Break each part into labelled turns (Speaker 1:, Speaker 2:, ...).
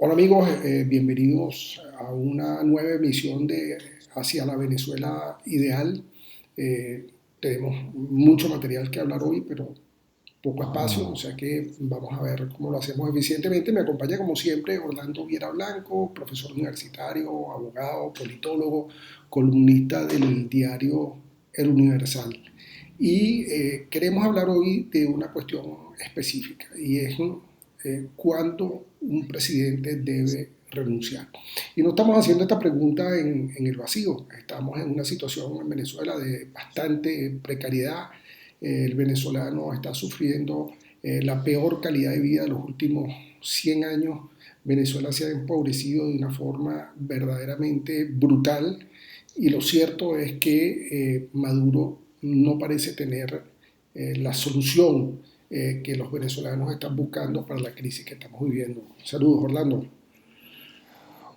Speaker 1: Hola amigos, bienvenidos a una nueva emisión de Hacia la Venezuela Ideal. Eh, Tenemos mucho material que hablar hoy, pero poco espacio, o sea que vamos a ver cómo lo hacemos eficientemente. Me acompaña como siempre Orlando Viera Blanco, profesor universitario, abogado, politólogo, columnista del diario El Universal. Y queremos hablar hoy de una cuestión específica y es cuándo un presidente debe renunciar. Y no estamos haciendo esta pregunta en el vacío, estamos en una situación en Venezuela de bastante precariedad. El venezolano está sufriendo la peor calidad de vida de los últimos 100 años. Venezuela se ha empobrecido de una forma verdaderamente brutal y lo cierto es que Maduro no parece tener la solución que los venezolanos están buscando para la crisis que estamos viviendo. Saludos, Orlando.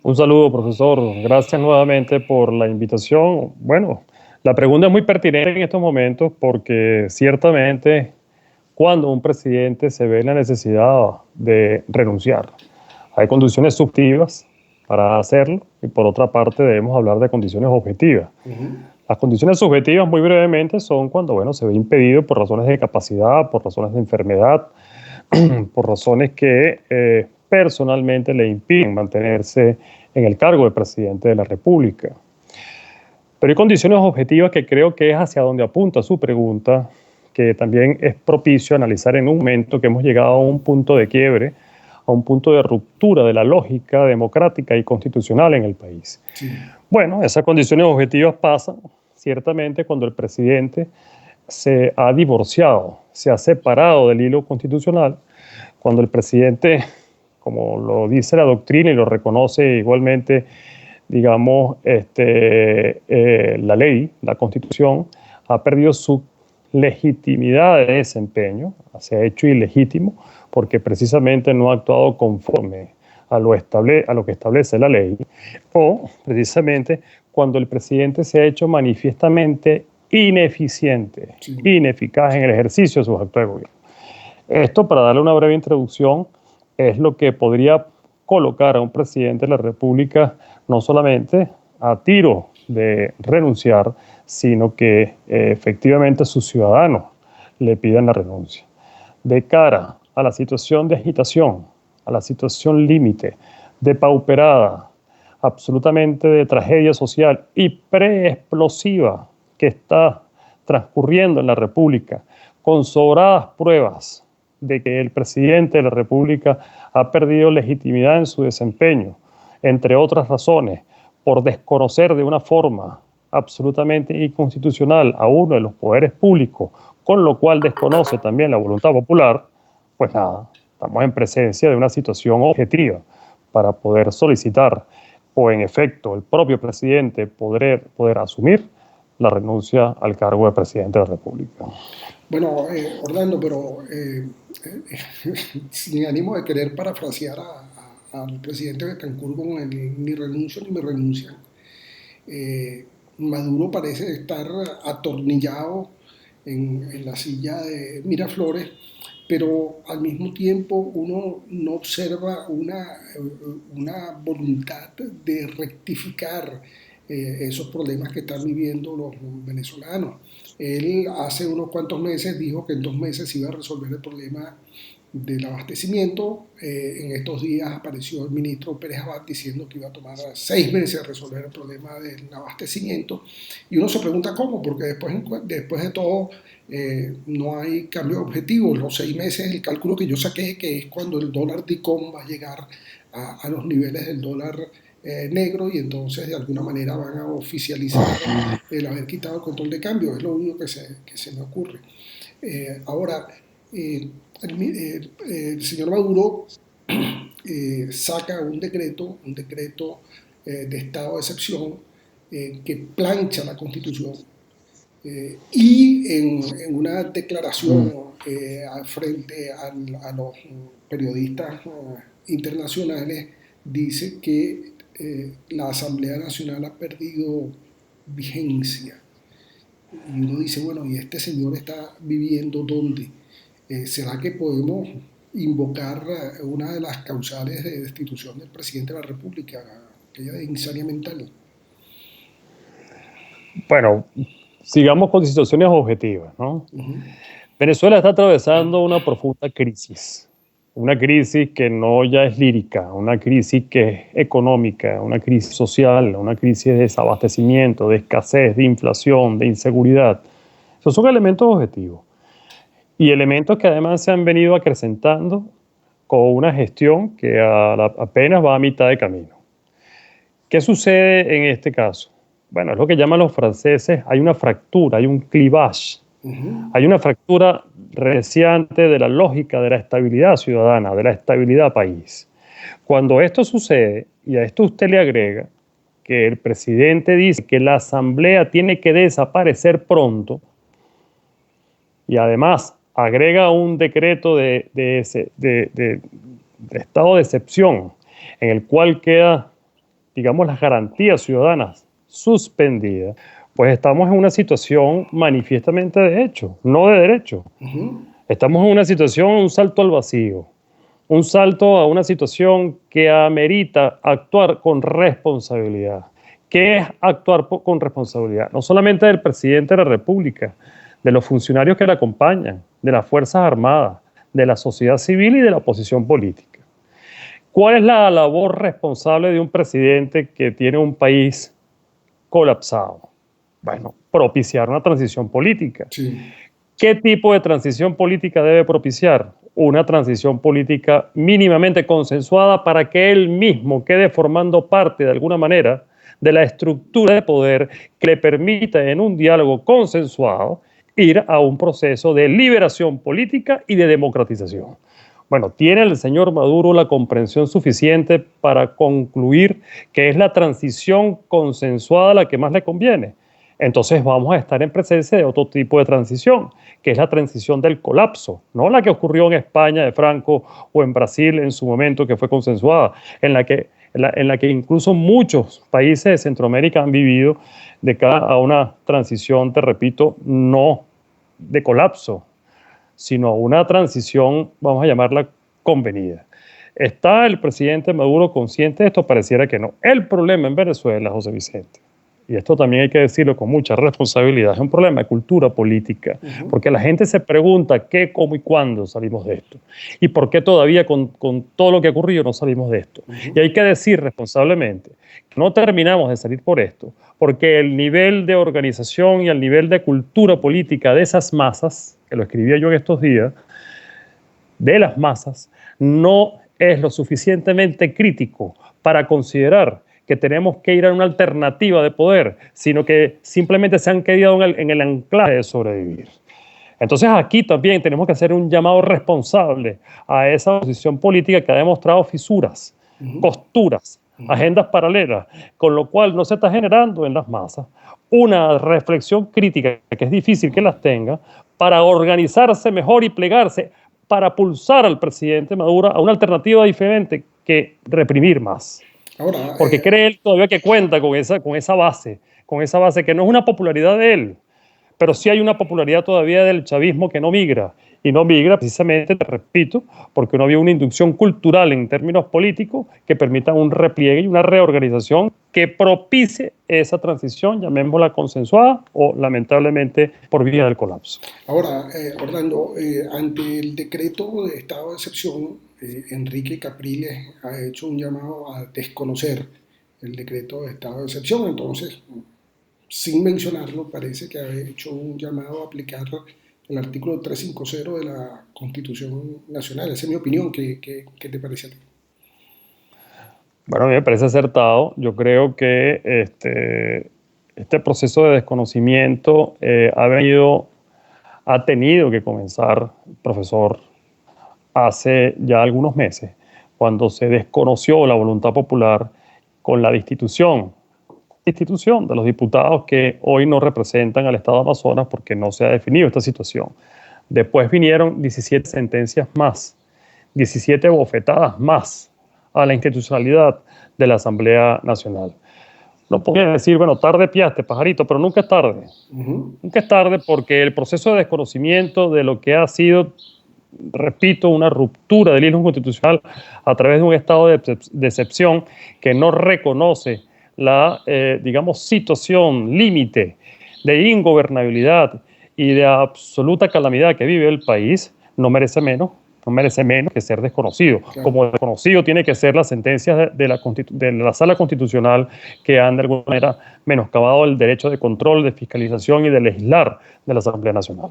Speaker 2: Un saludo, profesor. Gracias nuevamente por la invitación. Bueno, la pregunta es muy pertinente en estos momentos porque ciertamente cuando un presidente se ve en la necesidad de renunciar, hay condiciones subjetivas para hacerlo y por otra parte debemos hablar de condiciones objetivas.
Speaker 1: Uh -huh.
Speaker 2: Las condiciones subjetivas, muy brevemente, son cuando, bueno, se ve impedido por razones de capacidad, por razones de enfermedad, por razones que personalmente le impiden mantenerse en el cargo de presidente de la República. Pero hay condiciones objetivas que creo que es hacia donde apunta su pregunta, que también es propicio analizar en un momento que hemos llegado a un punto de quiebre, a un punto de ruptura de la lógica democrática y constitucional en el país.
Speaker 1: Sí.
Speaker 2: Bueno, esas condiciones objetivas pasan ciertamente cuando el presidente se ha divorciado, se ha separado del hilo constitucional, cuando el presidente, como lo dice la doctrina y lo reconoce igualmente, digamos, la ley, la constitución, ha perdido su legitimidad de desempeño, se ha hecho ilegítimo porque precisamente no ha actuado conforme a lo que establece la ley, o precisamente cuando el presidente se ha hecho manifiestamente ineficiente,
Speaker 1: Sí.
Speaker 2: ineficaz en el ejercicio de sus actos de gobierno. Esto, para darle una breve introducción, es lo que podría colocar a un presidente de la República no solamente a tiro de renunciar, sino que efectivamente sus ciudadanos le pidan la renuncia. De cara a la situación de agitación, a la situación límite, de pauperada, absolutamente de tragedia social y preexplosiva que está transcurriendo en la República, con sobradas pruebas de que el presidente de la República ha perdido legitimidad en su desempeño, entre otras razones, por desconocer de una forma absolutamente inconstitucional a uno de los poderes públicos, con lo cual desconoce también la voluntad popular, pues nada, estamos en presencia de una situación objetiva para poder solicitar o en efecto el propio presidente poder asumir la renuncia al cargo de presidente de la República.
Speaker 1: Bueno, Orlando, pero sin ánimo de querer parafrasear al presidente de Cancún con el ni renuncio ni me renuncian, eh, Maduro parece estar atornillado en la silla de Miraflores, pero al mismo tiempo uno no observa una voluntad de rectificar esos problemas que están viviendo los venezolanos. Él hace unos cuantos meses dijo que en 2 meses iba a resolver el problema del abastecimiento. En estos días apareció el ministro Pérez Abad diciendo que iba a tomar 6 meses resolver el problema del abastecimiento. Y uno se pregunta cómo, porque después de todo no hay cambio de objetivo. Los 6 meses, el cálculo que yo saqué, que es cuando el dólar DICOM va a llegar a los niveles del dólar negro y entonces de alguna manera van a oficializar el haber quitado el control de cambio. Es lo único que se me ocurre. Ahora, eh, el señor Maduro saca un decreto de estado de excepción que plancha la constitución y en una declaración frente a los periodistas internacionales dice que la Asamblea Nacional ha perdido vigencia. Y uno dice, bueno, ¿y este señor está viviendo dónde? ¿Será que podemos invocar una de las causales de destitución del presidente de la República, aquella de insania mental.
Speaker 2: Bueno, sigamos con situaciones objetivas, ¿no? Venezuela está atravesando una profunda crisis. Una crisis que no ya es lírica, una crisis que es económica, una crisis social, una crisis de desabastecimiento, de escasez, de inflación, de inseguridad. Esos son elementos objetivos. Y elementos que además se han venido acrecentando con una gestión que apenas va a mitad de camino. ¿Qué sucede en este caso? Bueno, es lo que llaman los franceses, hay una fractura, hay un clivage. Hay una fractura reciente de la lógica de la estabilidad ciudadana, de la estabilidad país. Cuando esto sucede, y a esto usted le agrega que el presidente dice que la asamblea tiene que desaparecer pronto, y además agrega un decreto de estado de excepción en el cual queda, digamos, las garantías ciudadanas suspendidas, pues estamos en una situación manifiestamente de hecho, no de derecho. Estamos en una situación, un salto al vacío, un salto a una situación que amerita actuar con responsabilidad. ¿Qué es actuar con responsabilidad? No solamente del presidente de la República, de los funcionarios que le acompañan, de las Fuerzas Armadas, de la sociedad civil y de la oposición política. ¿Cuál es la labor responsable de un presidente que tiene un país colapsado? Bueno, propiciar una transición política.
Speaker 1: Sí.
Speaker 2: ¿Qué tipo de transición política debe propiciar? Una transición política mínimamente consensuada para que él mismo quede formando parte de alguna manera de la estructura de poder que le permita en un diálogo consensuado ir a un proceso de liberación política y de democratización. Bueno, ¿tiene el señor Maduro la comprensión suficiente para concluir que es la transición consensuada la que más le conviene? Entonces vamos a estar en presencia de otro tipo de transición, que es la transición del colapso, no la que ocurrió en España de Franco o en Brasil en su momento, que fue consensuada, en la que incluso muchos países de Centroamérica han vivido de cara a una transición, te repito, no de colapso, sino una transición, vamos a llamarla, convenida. ¿Está el presidente Maduro consciente de esto? Pareciera que no. El problema en Venezuela, José Vicente, y esto también hay que decirlo con mucha responsabilidad, es un problema de cultura política, porque la gente se pregunta qué, cómo y cuándo salimos de esto, y por qué todavía con todo lo que ha ocurrido no salimos de esto. Y hay que decir responsablemente que no terminamos de salir por esto, porque el nivel de organización y el nivel de cultura política de esas masas, que lo escribía yo en estos días, de las masas, no es lo suficientemente crítico para considerar que tenemos que ir a una alternativa de poder, sino que simplemente se han quedado en el anclaje de sobrevivir. Entonces aquí también tenemos que hacer un llamado responsable a esa oposición política que ha demostrado fisuras, costuras, agendas paralelas, con lo cual no se está generando en las masas una reflexión crítica, que es difícil que las tenga, para organizarse mejor y plegarse para pulsar al presidente Maduro a una alternativa diferente que reprimir más.
Speaker 1: Ahora,
Speaker 2: Porque cree él todavía que cuenta con esa base que no es una popularidad de él, pero sí hay una popularidad todavía del chavismo que no migra. Y no migra precisamente, te repito, porque no había una inducción cultural en términos políticos que permita un repliegue y una reorganización que propicie esa transición, llamémosla consensuada o lamentablemente por vía del colapso.
Speaker 1: Ahora, Orlando, ante el decreto de estado de excepción, Enrique Capriles ha hecho un llamado a desconocer el decreto de estado de excepción. Entonces, sin mencionarlo, parece que ha hecho un llamado a aplicar el artículo 350 de la Constitución Nacional. Esa es mi opinión. ¿Qué te parece a ti?
Speaker 2: Bueno, a mí me parece acertado. Yo creo que este proceso de desconocimiento ha tenido que comenzar, profesor, hace ya algunos meses, cuando se desconoció la voluntad popular con la destitución de los diputados que hoy no representan al Estado de Amazonas porque no se ha definido esta situación. Después vinieron 17 sentencias más, 17 bofetadas más a la institucionalidad de la Asamblea Nacional. No podría decir, bueno, tarde piaste, pajarito, pero nunca es tarde. Nunca es tarde porque el proceso de desconocimiento de lo que ha sido repito, una ruptura del hilo constitucional a través de un estado de excepción que no reconoce la, digamos, situación límite de ingobernabilidad y de absoluta calamidad que vive el país, no merece menos que ser desconocido.
Speaker 1: Claro.
Speaker 2: Como desconocido tiene que ser las sentencias de la Sala Constitucional que han de alguna manera menoscabado el derecho de control, de fiscalización y de legislar de la Asamblea Nacional.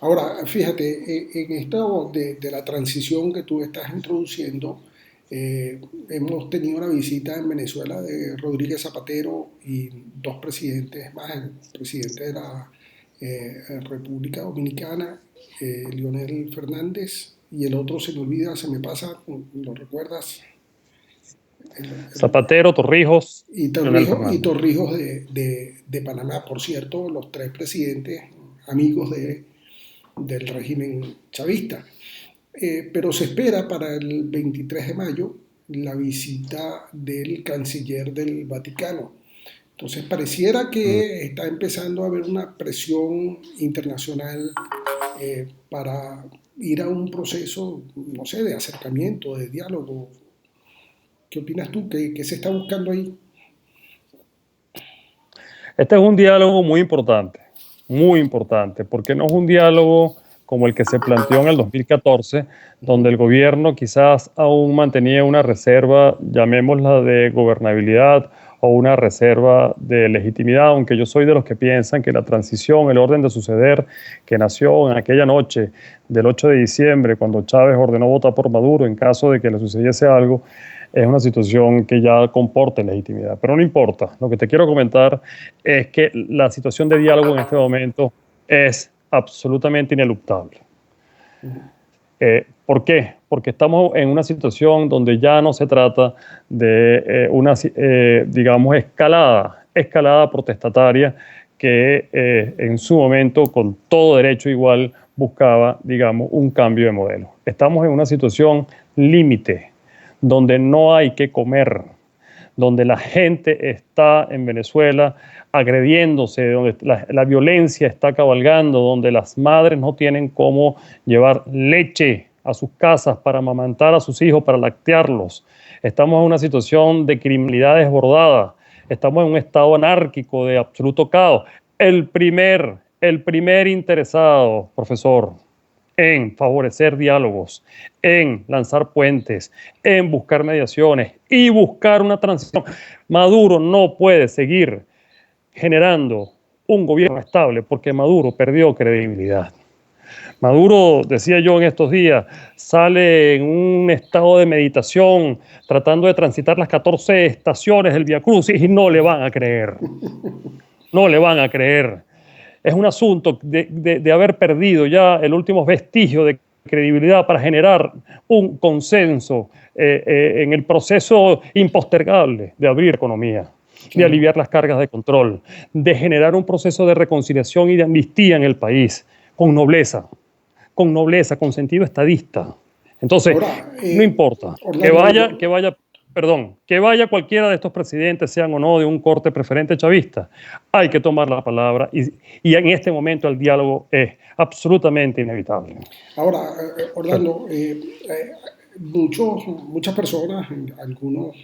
Speaker 1: Ahora, fíjate, en esto de la transición que tú estás introduciendo, hemos tenido una visita en Venezuela de Rodríguez Zapatero y dos presidentes más, el presidente de la República Dominicana, Leonel Fernández, y el otro se me olvida, se me pasa, ¿lo recuerdas?
Speaker 2: Zapatero, Torrijos, Leonel
Speaker 1: Y
Speaker 2: Fernández.
Speaker 1: Torrijos de Panamá. Por cierto, los tres presidentes amigos del régimen chavista. Pero se espera para el 23 de mayo la visita del canciller del Vaticano. Entonces pareciera que está empezando a haber una presión internacional para ir a un proceso, no sé, de acercamiento, de diálogo. ¿Qué opinas tú? ¿Qué se está buscando ahí?
Speaker 2: Este es un diálogo muy importante, porque no es un diálogo como el que se planteó en el 2014, donde el gobierno quizás aún mantenía una reserva, llamémosla de gobernabilidad o una reserva de legitimidad, aunque yo soy de los que piensan que la transición, el orden de suceder que nació en aquella noche del 8 de diciembre, cuando Chávez ordenó votar por Maduro en caso de que le sucediese algo, es una situación que ya comporta legitimidad. Pero no importa, lo que te quiero comentar es que la situación de diálogo en este momento es absolutamente ineluctable. ¿Por qué? Porque estamos en una situación donde ya no se trata de una, digamos, escalada protestataria que en su momento, con todo derecho igual, buscaba, digamos, un cambio de modelo. Estamos en una situación límite, donde no hay que comer, donde la gente está en Venezuela agrediéndose, donde la violencia está cabalgando, donde las madres no tienen cómo llevar leche a sus casas para amamantar a sus hijos, para lactearlos. Estamos en una situación de criminalidad desbordada, estamos en un estado anárquico de absoluto caos. El primer interesado, profesor, en favorecer diálogos, en lanzar puentes, en buscar mediaciones y buscar una transición. Maduro no puede seguir generando un gobierno estable porque Maduro perdió credibilidad. Maduro, decía yo en estos días, sale en un estado de meditación tratando de transitar las 14 estaciones del Vía Crucis y no le van a creer. No le van a creer. Es un asunto de haber perdido ya el último vestigio de credibilidad para generar un consenso en el proceso impostergable de abrir economía, de aliviar las cargas de control, de generar un proceso de reconciliación y de amnistía en el país, con nobleza, con sentido estadista. Entonces,
Speaker 1: Ahora,
Speaker 2: no importa,
Speaker 1: Orlando,
Speaker 2: que vaya cualquiera de estos presidentes, sean o no de un corte preferente chavista, hay que tomar la palabra y en este momento el diálogo es absolutamente inevitable.
Speaker 1: Ahora, Orlando, muchas personas, algunos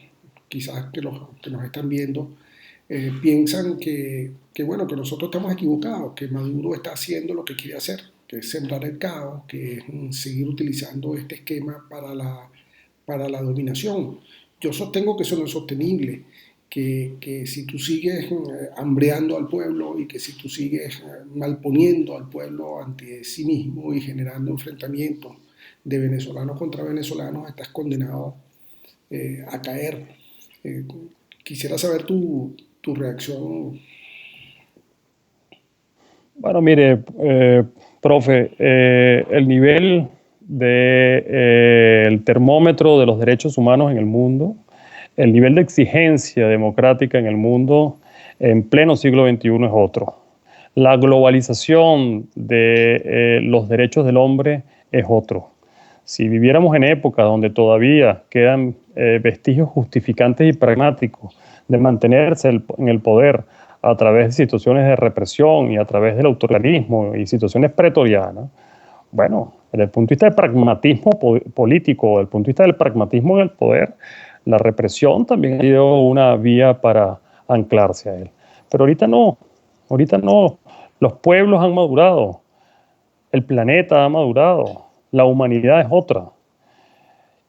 Speaker 1: quizás que nos están viendo, piensan bueno, que nosotros estamos equivocados, que Maduro está haciendo lo que quiere hacer, que es sembrar el caos, que es seguir utilizando este esquema para la dominación. Yo sostengo que eso no es sostenible, que si tú sigues hambreando al pueblo y que si tú sigues malponiendo al pueblo ante sí mismo y generando enfrentamientos de venezolanos contra venezolanos, estás condenado a caer. Eh, Quisiera saber tu reacción.
Speaker 2: Bueno, mire, profe, el nivel del termómetro de los derechos humanos en el mundo, el nivel de exigencia democrática en el mundo en pleno siglo XXI es otro. La globalización de los derechos del hombre es otro. Si viviéramos en épocas donde todavía quedan vestigios justificantes y pragmáticos de mantenerse en el poder a través de situaciones de represión y a través del autoritarismo y situaciones pretorianas, bueno, desde el punto de vista del pragmatismo político, desde el punto de vista del pragmatismo en el poder, la represión también ha sido una vía para anclarse a él. Pero ahorita no. Los pueblos han madurado, el planeta ha madurado, la humanidad es otra.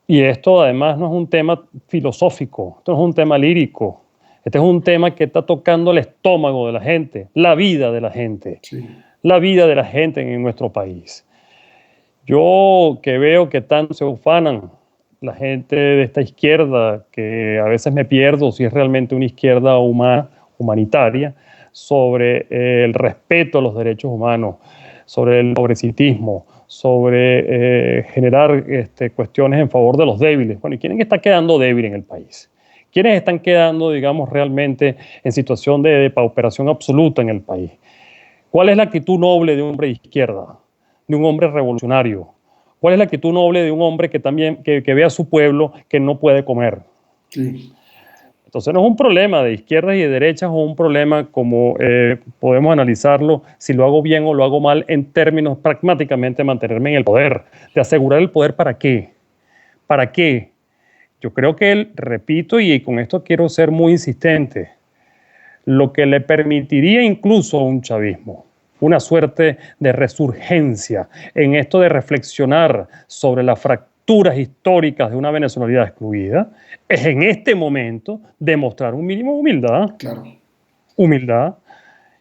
Speaker 2: Y esto además no es un tema filosófico, esto no es un tema lírico, este es un tema que está tocando el estómago de la gente, la vida de la gente,
Speaker 1: Sí.
Speaker 2: la vida de la gente en nuestro país. Yo que veo que tanto se ufanan la gente de esta izquierda, que a veces me pierdo si es realmente una izquierda humana, humanitaria, sobre el respeto a los derechos humanos, sobre el progresismo, sobre generar cuestiones en favor de los débiles. Bueno, ¿y quién está quedando débil en el país? ¿Quiénes están quedando, digamos, realmente en situación de depauperación absoluta en el país? ¿Cuál es la actitud noble de un hombre de izquierda, de un hombre revolucionario? ¿Cuál es la actitud noble de un hombre que también que ve a su pueblo que no puede comer?
Speaker 1: Sí.
Speaker 2: Entonces no es un problema de izquierdas y de derechas, o un problema como podemos analizarlo si lo hago bien o lo hago mal en términos pragmáticamente de mantenerme en el poder, de asegurar el poder. ¿Para qué? ¿Para qué? Yo creo que él, repito, y con esto quiero ser muy insistente, lo que le permitiría incluso a un chavismo una suerte de resurgencia en esto de reflexionar sobre las fracturas históricas de una venezolanidad excluida, es en este momento demostrar un mínimo de humildad.
Speaker 1: Claro.
Speaker 2: Humildad.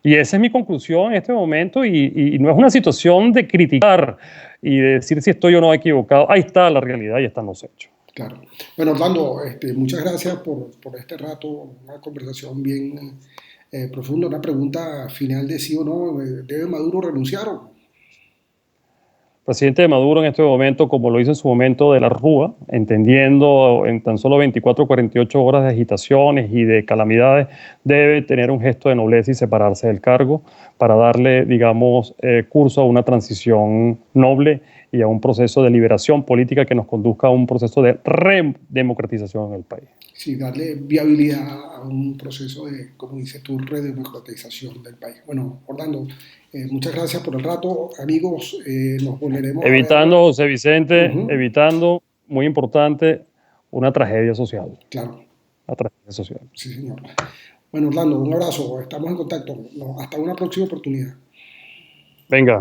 Speaker 2: Y esa es mi conclusión en este momento, y no es una situación de criticar y de decir si estoy o no equivocado. Ahí está la realidad y están los hechos.
Speaker 1: Claro. Bueno, Orlando, muchas gracias por este rato, una conversación bien profunda, una pregunta final de sí o no, ¿debe Maduro renunciar?
Speaker 2: El presidente Maduro en este momento, como lo hizo en su momento de la Rúa, entendiendo en tan solo 24 o 48 horas de agitaciones y de calamidades, debe tener un gesto de nobleza y separarse del cargo para darle, digamos, curso a una transición noble y a un proceso de liberación política que nos conduzca a un proceso de redemocratización en el país.
Speaker 1: Sí, darle viabilidad a un proceso de, como dices tú, redemocratización del país. Bueno, Orlando, muchas gracias por el rato, amigos, nos volveremos a ver.
Speaker 2: Evitando, José Vicente,
Speaker 1: Ujú.
Speaker 2: evitando, muy importante, una tragedia social.
Speaker 1: Claro,
Speaker 2: Una tragedia social.
Speaker 1: sí, señor. Bueno, Orlando, un abrazo, estamos en contacto. No, hasta una próxima oportunidad.
Speaker 2: Venga.